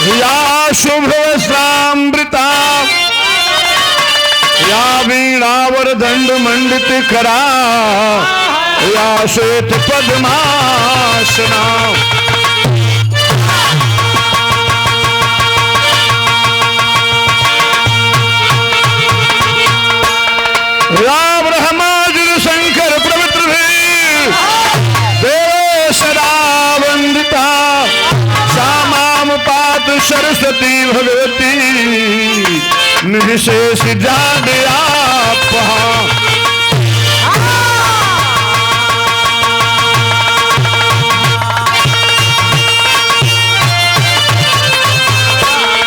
या शुभ्रवस्त्रामृता या वीणावर दंड मंडित करा या श्वेत पद्मासना राम ब्रह्माजुर शंकर प्रभृति देव सदा वंदिता श्यामाम पात सरस्वती भगवती निर्विशेष जादया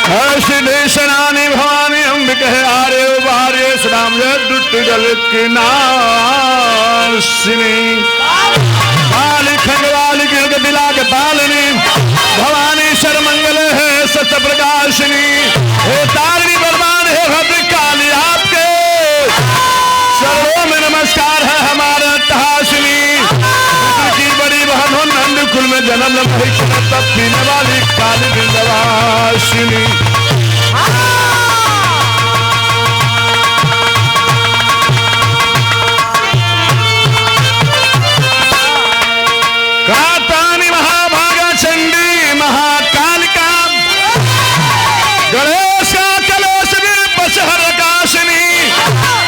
हर्षदेशनानी भवानी अंबिक आर्य भार्य श्राम दुष्ट जल की नाशिनी काली खंडवाली गिरग बिलाग पालिनी भवानी शर्मंगल है सत्य प्रकाशिनी हे तारिणी बलवान हे भद्र काली आपके सर्वों में नमस्कार है हमारे अट्टहासिनी की बड़ी बहन हो नंद कुल में जन्म तब पीने वाली काली विंध्यवासिनी कातानी महाभागा चंडी महाकालिका गणेश का कलेश पचहर काशिनी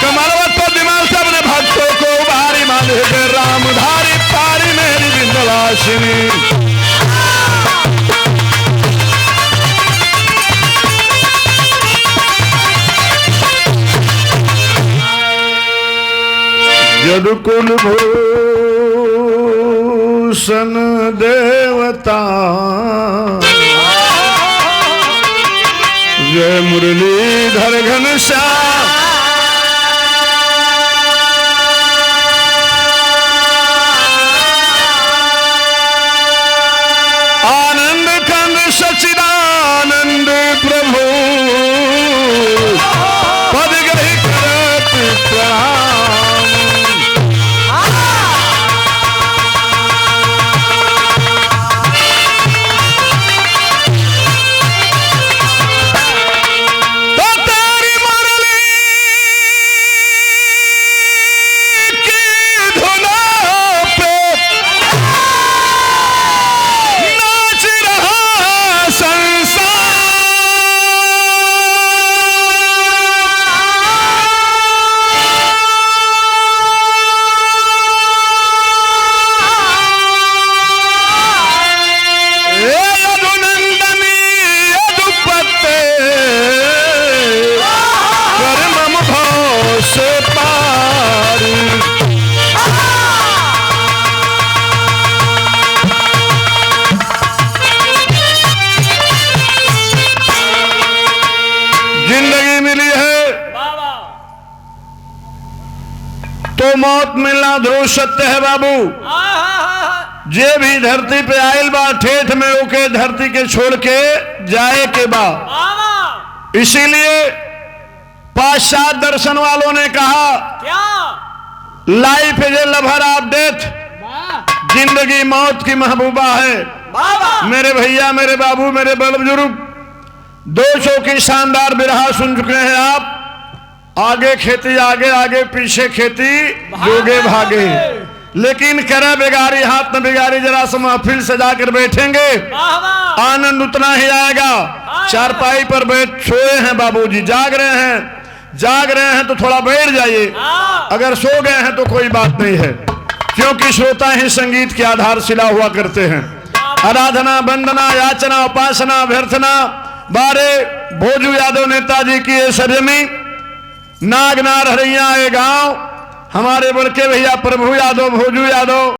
कमलवत विमल सबने भक्तों को भारी माने रामधारी पारी मेरी विंध्यवासिनी यदुकुल भूषण देवता जय मुरलीधर घनश्याम आनंद कंद सचिदानंद प्रभु पद ग्रही करत प्रणाम तो मौत मिलना ध्रुव सत्य है बाबू। जे भी धरती पे आयल बा ठेठ में ओके धरती के छोड़ के जाए के बा। इसीलिए पाश्चात्य दर्शन वालों ने कहा क्या life is a lover of death, जिंदगी मौत की महबूबा है। मेरे भैया, मेरे बाबू, मेरे बड़ बुजुर्ग 200 की शानदार बिरहा सुन चुके हैं आप। आगे खेती आगे, आगे पीछे खेती, जोगे भागे। लेकिन करे बिगारी हाथ न बिगारी, जरा सा महफिल से जाकर बैठेंगे आनंद उतना ही आएगा। चारपाई पर बैठ सोए हैं बाबूजी, जाग रहे हैं तो थोड़ा बैठ जाइए। अगर सो गए हैं तो कोई बात नहीं है, क्योंकि श्रोता ही संगीत की आधारशिला हुआ करते हैं। आराधना, वंदना, याचना, उपासना, अभ्यर्थना बारे भोजू यादव नेताजी की ये सरजमी, नागनार हरिया ये गांव, हमारे बड़के भैया प्रभु यादव, भोजू यादव